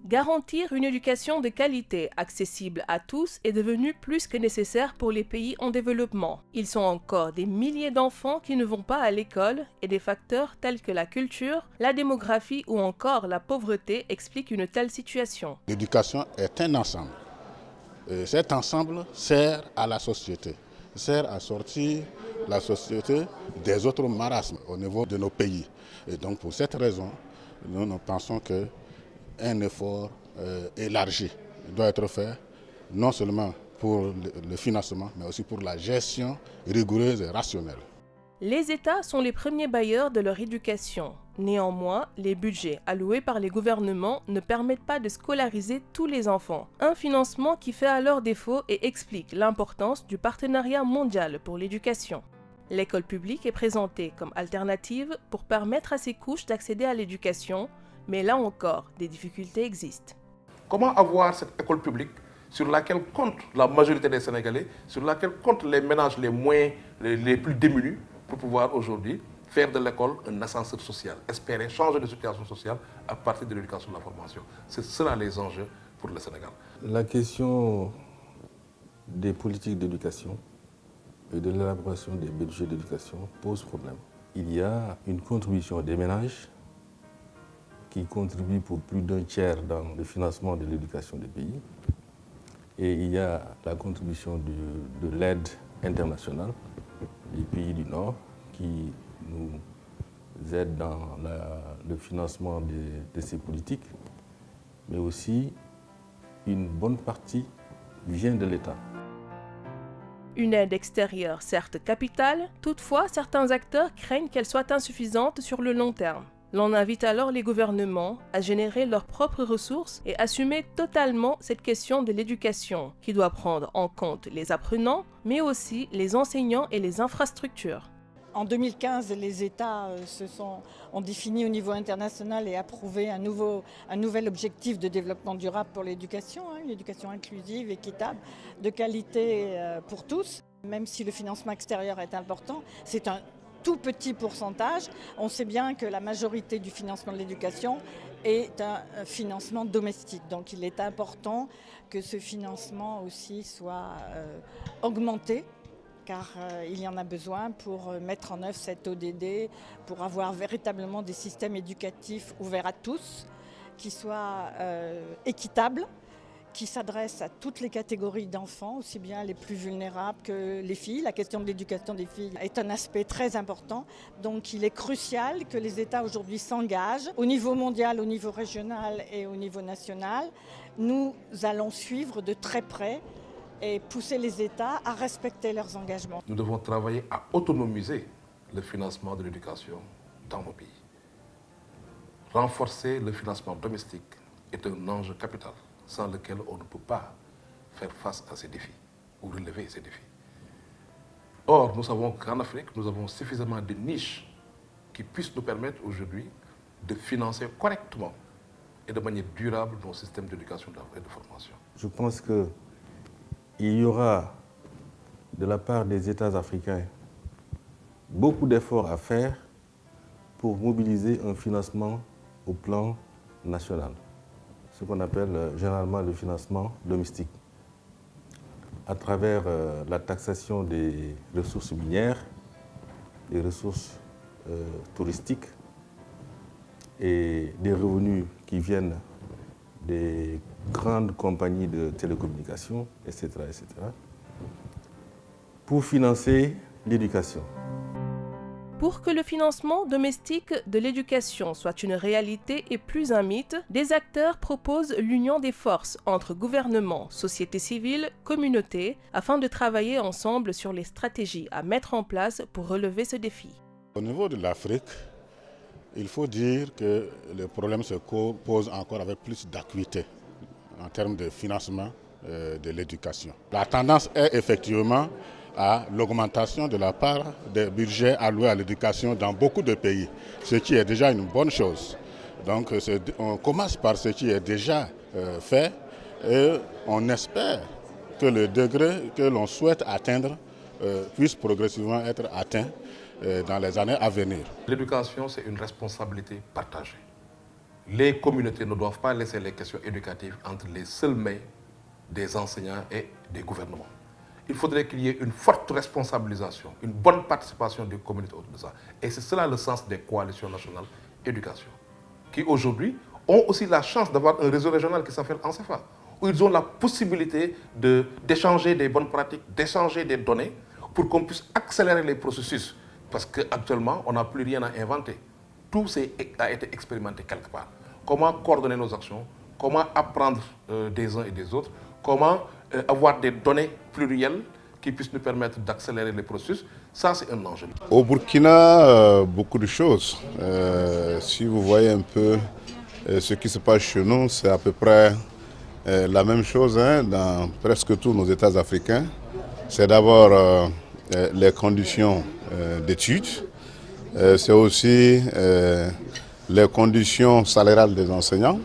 Garantir une éducation de qualité accessible à tous est devenu plus que nécessaire pour les pays en développement. Ils sont encore des milliers d'enfants qui ne vont pas à l'école et des facteurs tels que la culture, la démographie ou encore la pauvreté expliquent une telle situation. L'éducation est un ensemble. Et cet ensemble sert à la société, sert à sortir la société des autres marasmes au niveau de nos pays. Et donc pour cette raison, nous pensons qu'un effort élargi doit être fait, non seulement pour le financement, mais aussi pour la gestion rigoureuse et rationnelle. Les États sont les premiers bailleurs de leur éducation. Néanmoins, les budgets alloués par les gouvernements ne permettent pas de scolariser tous les enfants. Un financement qui fait alors défaut et explique l'importance du partenariat mondial pour l'éducation. L'école publique est présentée comme alternative pour permettre à ces couches d'accéder à l'éducation, mais là encore, des difficultés existent. Comment avoir cette école publique sur laquelle compte la majorité des Sénégalais, sur laquelle comptent les ménages les plus démunis, pour pouvoir aujourd'hui faire de l'école un ascenseur social, espérer changer de situation sociale à partir de l'éducation et de la formation. Ce sera les enjeux pour le Sénégal. La question des politiques d'éducation et de l'élaboration des budgets d'éducation pose problème. Il y a une contribution des ménages qui contribuent pour plus d'un tiers dans le financement de l'éducation des pays. Et il y a la contribution de l'aide internationale des pays du Nord qui nous aident dans le financement de ces politiques, mais aussi une bonne partie vient de l'État. Une aide extérieure, certes capitale, toutefois certains acteurs craignent qu'elle soit insuffisante sur le long terme. L'on invite alors les gouvernements à générer leurs propres ressources et assumer totalement cette question de l'éducation, qui doit prendre en compte les apprenants, mais aussi les enseignants et les infrastructures. En 2015, les États ont défini au niveau international et approuvé un nouvel objectif de développement durable pour l'éducation, une éducation inclusive, équitable, de qualité pour tous. Même si le financement extérieur est important, c'est un tout petit pourcentage. On sait bien que la majorité du financement de l'éducation est un financement domestique. Donc il est important que ce financement aussi soit augmenté, car il y en a besoin pour mettre en œuvre cette ODD, pour avoir véritablement des systèmes éducatifs ouverts à tous, qui soient équitables, qui s'adresse à toutes les catégories d'enfants, aussi bien les plus vulnérables que les filles. La question de l'éducation des filles est un aspect très important. Donc il est crucial que les États aujourd'hui s'engagent au niveau mondial, au niveau régional et au niveau national. Nous allons suivre de très près et pousser les États à respecter leurs engagements. Nous devons travailler à autonomiser le financement de l'éducation dans nos pays. Renforcer le financement domestique est un enjeu capital, sans lequel on ne peut pas faire face à ces défis ou relever ces défis. Or, nous savons qu'en Afrique, nous avons suffisamment de niches qui puissent nous permettre aujourd'hui de financer correctement et de manière durable nos systèmes d'éducation et de formation. Je pense qu'il y aura, de la part des États africains, beaucoup d'efforts à faire pour mobiliser un financement au plan national, ce qu'on appelle généralement le financement domestique, à travers la taxation des ressources minières, des ressources touristiques et des revenus qui viennent des grandes compagnies de télécommunications, etc., etc., pour financer l'éducation. Pour que le financement domestique de l'éducation soit une réalité et plus un mythe, des acteurs proposent l'union des forces entre gouvernement, société civile, communauté, afin de travailler ensemble sur les stratégies à mettre en place pour relever ce défi. Au niveau de l'Afrique, il faut dire que le problème se pose encore avec plus d'acuité en termes de financement de l'éducation. La tendance est effectivement à l'augmentation de la part des budgets alloués à l'éducation dans beaucoup de pays, ce qui est déjà une bonne chose. Donc on commence par ce qui est déjà fait et on espère que le degré que l'on souhaite atteindre puisse progressivement être atteint dans les années à venir. L'éducation, c'est une responsabilité partagée. les communautés ne doivent pas laisser les questions éducatives entre les seules mains des enseignants et des gouvernements. Il faudrait qu'il y ait une forte responsabilisation, une bonne participation des communautés autour de ça. Et c'est cela le sens des coalitions nationales éducation, qui aujourd'hui ont aussi la chance d'avoir un réseau régional qui s'appelle ANCEFA, où ils ont la possibilité d'échanger des bonnes pratiques, d'échanger des données, pour qu'on puisse accélérer les processus. Parce qu'actuellement, on n'a plus rien à inventer. Tout a été expérimenté quelque part. Comment coordonner nos actions, comment apprendre des uns et des autres, comment avoir des données plurielles qui puissent nous permettre d'accélérer les processus, ça c'est un enjeu. Au Burkina, beaucoup de choses. Si vous voyez un peu ce qui se passe chez nous, c'est à peu près la même chose dans presque tous nos États africains. C'est d'abord les conditions d'études, c'est aussi les conditions salariales des enseignants.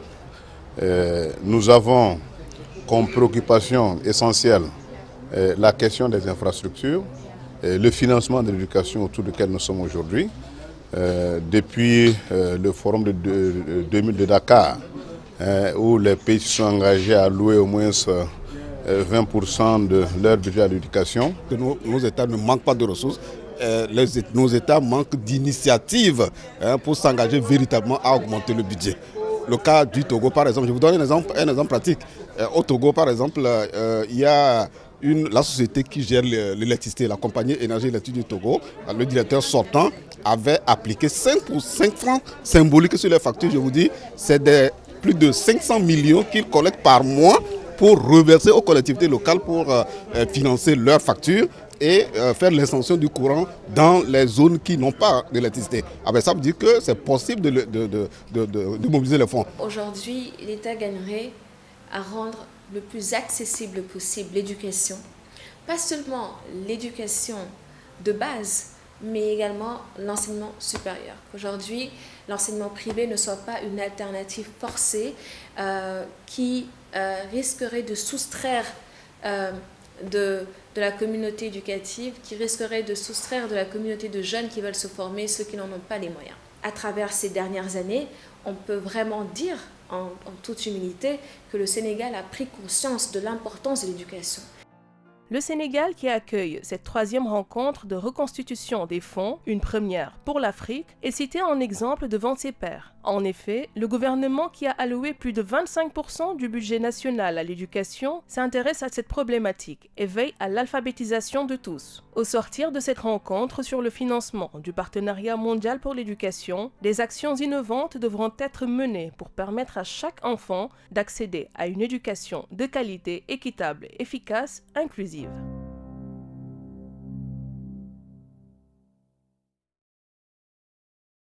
Nous avons comme préoccupation essentielle la question des infrastructures, le financement de l'éducation autour duquel nous sommes aujourd'hui. Depuis le forum de 2000 de Dakar, où les pays se sont engagés à allouer au moins 20% de leur budget à l'éducation. Nos États ne manquent pas de ressources. Nos États manquent d'initiatives pour s'engager véritablement à augmenter le budget. Le cas du Togo, par exemple, je vous donne un exemple pratique. Au Togo, par exemple, il y a la société qui gère l'électricité, la compagnie énergie électrique du Togo. Le directeur sortant avait appliqué 5 francs symboliques sur les factures. Je vous dis, c'est plus de 500 millions qu'ils collectent par mois pour reverser aux collectivités locales pour financer leurs factures et faire l'extension du courant dans les zones qui n'ont pas d'électricité. Ça veut dire que c'est possible de mobiliser les fonds. Aujourd'hui, l'État gagnerait à rendre le plus accessible possible l'éducation. Pas seulement l'éducation de base, mais également l'enseignement supérieur. Aujourd'hui, l'enseignement privé ne soit pas une alternative forcée qui risquerait de soustraire de la communauté éducative, qui risquerait de soustraire de la communauté de jeunes qui veulent se former, ceux qui n'en ont pas les moyens. À travers ces dernières années, on peut vraiment dire, en toute humilité, que le Sénégal a pris conscience de l'importance de l'éducation. Le Sénégal qui accueille cette 3e rencontre de reconstitution des fonds, une première pour l'Afrique, est cité en exemple devant ses pairs. En effet, le gouvernement qui a alloué plus de 25% du budget national à l'éducation s'intéresse à cette problématique et veille à l'alphabétisation de tous. Au sortir de cette rencontre sur le financement du Partenariat mondial pour l'éducation, des actions innovantes devront être menées pour permettre à chaque enfant d'accéder à une éducation de qualité, équitable, efficace, inclusive.